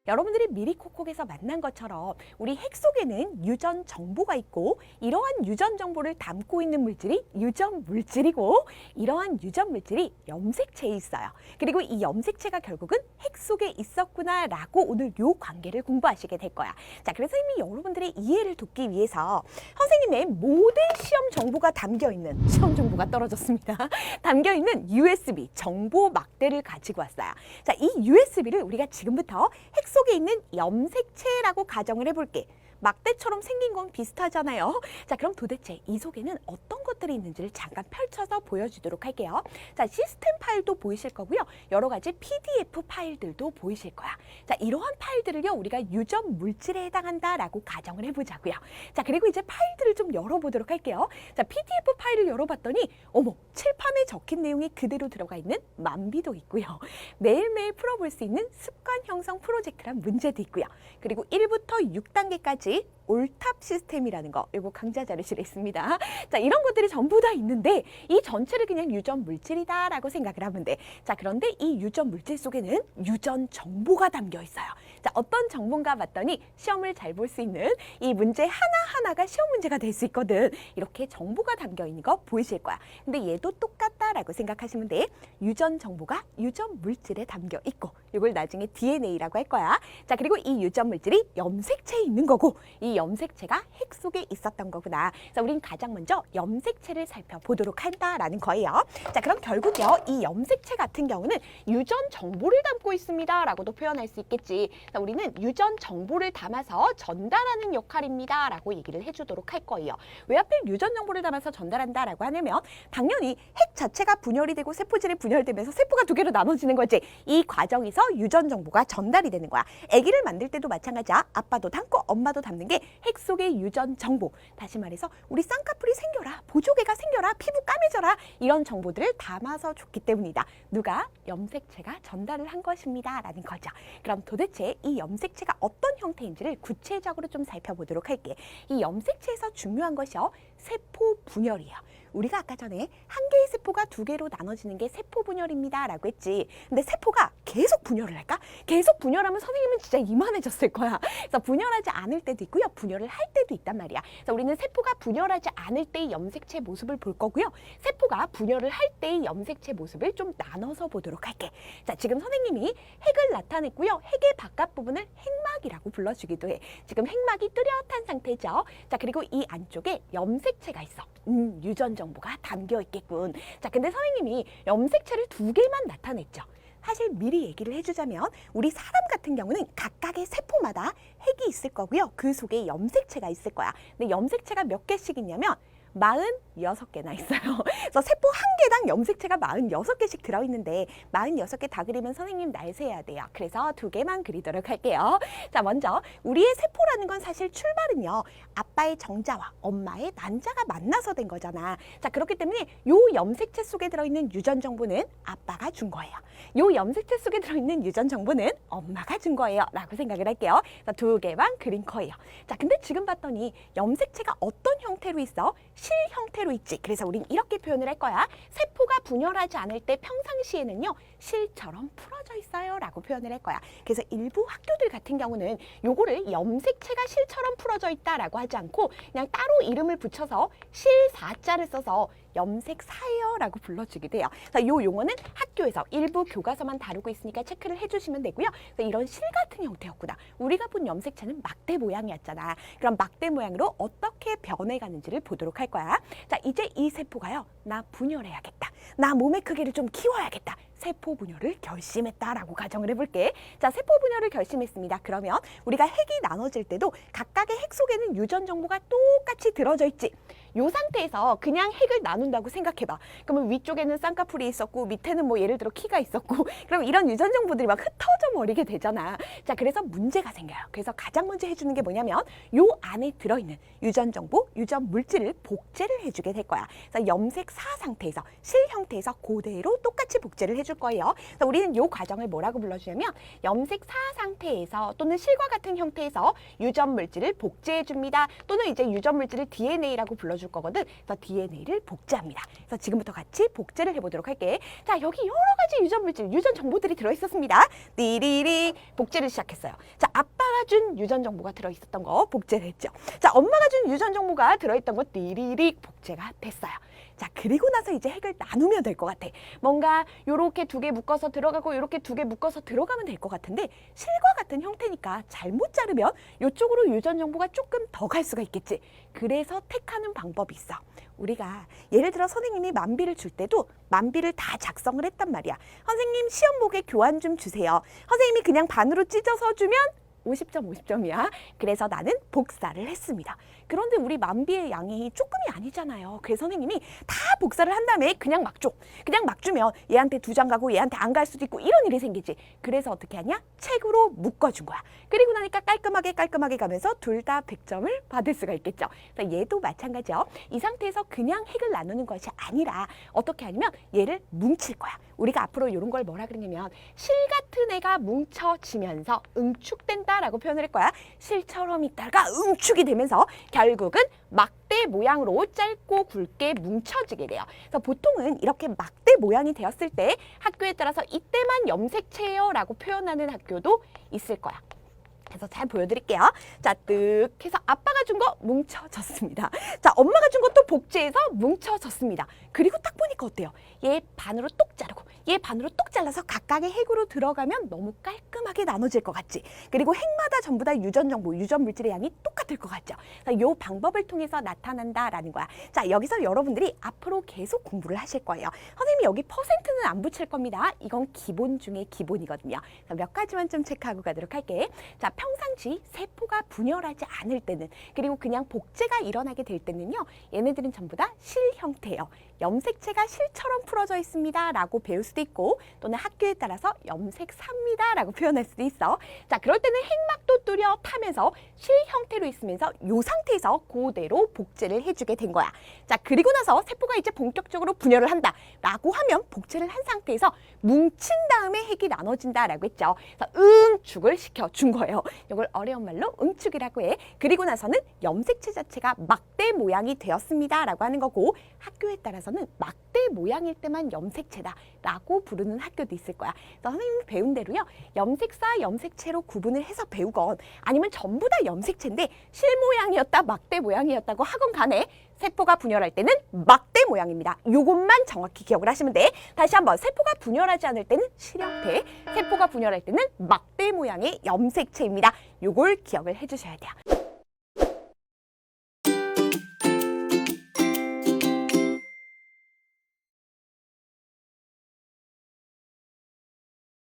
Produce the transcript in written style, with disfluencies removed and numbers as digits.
여러분들이 미리코콕에서 만난 것처럼 우리 핵 속에는 유전 정보가 있고 이러한 유전 정보를 담고 있는 물질이 유전 물질이고 이러한 유전 물질이 염색체에 있어요. 그리고 이 염색체가 결국은 핵 속에 있었구나라고 오늘 요 관계를 공부하시게 될 거야. 자, 그래서 이미 여러분들의 이해를 돕기 위해서 선생님의 모든 시험 정보가 담겨있는 시험 정보가 떨어졌습니다. 담겨있는 USB 정보 막대를 가지고 왔어요. 자, 이 USB를 우리가 지금부터 핵 속에 있는 염색체라고 가정을 해볼게. 막대처럼 생긴 건 비슷하잖아요. 자, 그럼 도대체 이 속에는 어떤 것들이 있는지를 잠깐 펼쳐서 보여주도록 할게요. 자, 시스템 파일도 보이실 거고요. 여러 가지 PDF 파일들도 보이실 거야. 자, 이러한 파일들을요, 우리가 유전 물질에 해당한다라고 가정을 해보자고요. 자, 그리고 이제 파일들을 좀 열어보도록 할게요. 자, PDF 파일을 열어봤더니 어머, 칠판에 적힌 내용이 그대로 들어가 있는 만비도 있고요. 매일매일 풀어볼 수 있는 습관 형성 프로젝트란 문제도 있고요. 그리고 1부터 6단계까지 올탑 시스템이라는 거, 이거 강좌 자료실에 있습니다. 자, 이런 것들이 전부 다 있는데 이 전체를 그냥 유전 물질이다라고 생각을 하면 돼. 자, 그런데 이 유전 물질 속에는 유전 정보가 담겨 있어요. 자, 어떤 정보인가 봤더니 시험을 잘 볼 수 있는 이 문제 하나하나가 시험 문제가 될 수 있거든. 이렇게 정보가 담겨 있는 거 보이실 거야. 근데 얘도 똑같다라고 생각하시면 돼. 유전 정보가 유전 물질에 담겨 있고 이걸 나중에 DNA라고 할 거야. 자, 그리고 이 유전 물질이 염색체에 있는 거고 이 염색체가 핵 속에 있었던 거구나. 그래서 우린 가장 먼저 염색체를 살펴보도록 한다라는 거예요. 자, 그럼 결국요, 이 염색체 같은 경우는 유전 정보를 담고 있습니다 라고도 표현할 수 있겠지. 자, 우리는 유전 정보를 담아서 전달하는 역할입니다 라고 얘기를 해주도록 할 거예요. 왜 하필 유전 정보를 담아서 전달한다 라고 하냐면 당연히 핵 자체가 분열이 되고 세포질이 분열되면서 세포가 두 개로 나눠지는 거지. 이 과정에서 유전 정보가 전달이 되는 거야. 아기를 만들 때도 마찬가지야. 아빠도 담고 엄마도 담는 게 핵 속의 유전 정보. 다시 말해서 우리 쌍꺼풀이 생겨라, 보조개가 생겨라, 피부 까매져라, 이런 정보들을 담아서 줬기 때문이다. 누가? 염색체가 전달을 한 것입니다 라는 거죠. 그럼 도대체 이 염색체가 어떤 형태인지를 구체적으로 좀 살펴보도록 할게. 이 염색체에서 중요한 것이요, 세포 분열이에요. 우리가 아까 전에 한 개의 세포가 두 개로 나눠지는 게 세포 분열입니다 라고 했지. 근데 세포가 계속 분열을 할까? 계속 분열하면 선생님은 진짜 이만해졌을 거야. 그래서 분열하지 않을 때도 있고요, 분열을 할 때도 있단 말이야. 그래서 우리는 세포가 분열하지 않을 때의 염색체 모습을 볼 거고요, 세포가 분열을 할 때의 염색체 모습을 좀 나눠서 보도록 할게. 자, 지금 선생님이 핵을 나타냈고요, 핵의 바깥 부분을 핵막이라고 불러주기도 해. 지금 핵막이 뚜렷한 상태죠. 자, 그리고 이 안쪽에 염색체가 있어. 유전 정보가 담겨 있겠군. 자, 근데 선생님이 염색체를 두 개만 나타냈죠. 사실 미리 얘기를 해주자면 우리 사람 같은 경우는 각각의 세포마다 핵이 있을 거고요, 그 속에 염색체가 있을 거야. 근데 염색체가 몇 개씩 있냐면 46개나 있어요. 그래서 세포 한 개당 염색체가 46개씩 들어있는데 46개 다 그리면 선생님 날 새야 돼요. 그래서 두 개만 그리도록 할게요. 자, 먼저 우리의 세포라는 건 사실 출발은요, 아빠의 정자와 엄마의 난자가 만나서 된 거잖아. 자, 그렇기 때문에 요 염색체 속에 들어있는 유전 정보는 아빠가 준 거예요. 요 염색체 속에 들어있는 유전 정보는 엄마가 준 거예요 라고 생각을 할게요. 그래서 두 개만 그린 거예요. 자, 근데 지금 봤더니 염색체가 어떤 형태로 있어? 실 형태로 있지. 그래서 우린 이렇게 표현을 할 거야. 세포가 분열하지 않을 때 평상시에는요, 실처럼 풀어져 있어요 라고 표현을 할 거야. 그래서 일부 학교들 같은 경우는 요거를 염색체가 실처럼 풀어져 있다라고 하지 않고 그냥 따로 이름을 붙여서 실사자를 써서 염색사예요 라고 불러주기도 해요. 그래서 요 용어는 학교에서 일부 교과서만 다루고 있으니까 체크를 해주시면 되고요. 그래서 이런 실 같은 형태였구나. 우리가 본 염색체는 막대 모양이었잖아. 그럼 막대 모양으로 어떻게 변해가는지를 보도록 할 거야. 자, 이제 이 세포가요, 나 분열해야겠다, 나 몸의 크기를 좀 키워야겠다, 세포 분열을 결심했다라고 가정을 해볼게. 자, 세포 분열을 결심했습니다. 그러면 우리가 핵이 나눠질 때도 각각의 핵 속에는 유전 정보가 똑같이 들어져 있지. 요 상태에서 그냥 핵을 나눈다고 생각해봐. 그러면 위쪽에는 쌍꺼풀이 있었고 밑에는 뭐 예를 들어 키가 있었고 그럼 이런 유전 정보들이 막 흩어져 버리게 되잖아. 자, 그래서 문제가 생겨요. 그래서 가장 먼저 해주는 게 뭐냐면 요 안에 들어있는 유전 정보, 유전 물질을 복제를 해주게 될 거야. 그래서 염색사 상태에서 실 형태에서 그대로 똑같이 복제를 해줄 거예요. 그래서 우리는 요 과정을 뭐라고 불러주냐면 염색사 상태에서 또는 실과 같은 형태에서 유전 물질을 복제해 줍니다. 또는 이제 유전 물질을 DNA라고 불러줍니다. 보여줄 거거든. 그래서 DNA를 복제합니다. 그래서 지금부터 같이 복제를 해보도록 할게. 자, 여기 여러 가지 유전 물질, 유전 정보들이 들어있었습니다. 띠리리 복제를 시작했어요. 자, 아빠가 준 유전 정보가 들어있었던 거 복제를 했죠. 자, 엄마가 준 유전 정보가 들어있던 거 띠리리 복제가 됐어요. 자, 그리고 나서 이제 핵을 나누면 될 것 같아. 뭔가 요렇게 두 개 묶어서 들어가고 요렇게 두 개 묶어서 들어가면 될 것 같은데 실과 같은 형태니까 잘못 자르면 요쪽으로 유전 정보가 조금 더 갈 수가 있겠지. 그래서 택하는 방법이 있어. 우리가 예를 들어 선생님이 만비를 줄 때도 만비를 다 작성을 했단 말이야. 선생님 시험복에 교환 좀 주세요. 선생님이 그냥 반으로 찢어서 주면 50점 50점이야. 그래서 나는 복사를 했습니다. 그런데 우리 만비의 양이 조금이 아니잖아요. 그래서 선생님이 다 복사를 한 다음에 그냥 막 줘. 그냥 막 주면 얘한테 2장 가고 얘한테 안 갈 수도 있고 이런 일이 생기지. 그래서 어떻게 하냐? 책으로 묶어준 거야. 그리고 나니까 깔끔하게 가면서 둘 다 100점을 받을 수가 있겠죠. 그래서 얘도 마찬가지요. 이 상태에서 그냥 핵을 나누는 것이 아니라 어떻게 하냐면 얘를 뭉칠 거야. 우리가 앞으로 이런 걸 뭐라 그러냐면 실 같은 애가 뭉쳐지면서 응축된다라고 표현을 할 거야. 실처럼 있다가 응축이 되면서 결국은 막대 모양으로 짧고 굵게 뭉쳐지게 돼요. 그래서 보통은 이렇게 막대 모양이 되었을 때 학교에 따라서 이때만 염색체예요 라고 표현하는 학교도 있을 거야. 그래서 잘 보여드릴게요. 자, 뜩 해서 아빠가 준 거 뭉쳐졌습니다. 자, 엄마가 준 것도 복제해서 뭉쳐졌습니다. 그리고 딱 보니까 어때요? 얘 반으로 똑 자르고 얘 반으로 똑 잘라서 각각의 핵으로 들어가면 너무 깔끔하게 나눠질 것 같지? 그리고 핵마다 전부 다 유전 정보, 유전 물질의 양이 똑같을 것 같죠? 이 방법을 통해서 나타난다라는 거야. 자, 여기서 여러분들이 앞으로 계속 공부를 하실 거예요. 선생님이 여기 퍼센트는 안 붙일 겁니다. 이건 기본 중에 기본이거든요. 몇 가지만 좀 체크하고 가도록 할게. 자, 평상시 세포가 분열하지 않을 때는 그리고 그냥 복제가 일어나게 될 때는요. 얘네들은 전부 다 실 형태예요. 염색체가 실처럼 풀어져 있습니다 라고 배울 수도 있고 또는 학교에 따라서 염색사입니다 라고 표현할 수도 있어. 자, 그럴 때는 핵막도 뚜렷하면서 실 형태로 있으면서 이 상태에서 그대로 복제를 해주게 된 거야. 자, 그리고 나서 세포가 이제 본격적으로 분열을 한다 라고 하면 복제를 한 상태에서 뭉친 다음에 핵이 나눠진다 라고 했죠. 그래서 응축을 시켜준 거예요. 이걸 어려운 말로 응축이라고 해. 그리고 나서는 염색체 자체가 막대 모양이 되었습니다 라고 하는 거고 학교에 따라서는 막대 모양일 때만 염색체다 라고 부르는 학교도 있을 거야. 그래서 선생님이 배운 대로요. 염색사, 염색체로 구분을 해서 배우건 아니면 전부 다 염색체인데 실 모양이었다, 막대 모양이었다고 하건 간에 세포가 분열할 때는 막대 모양입니다. 요것만 정확히 기억을 하시면 돼. 다시 한번 세포가 분열하지 않을 때는 실형태, 세포가 분열할 때는 막대 모양의 염색체입니다. 요걸 기억을 해주셔야 돼요.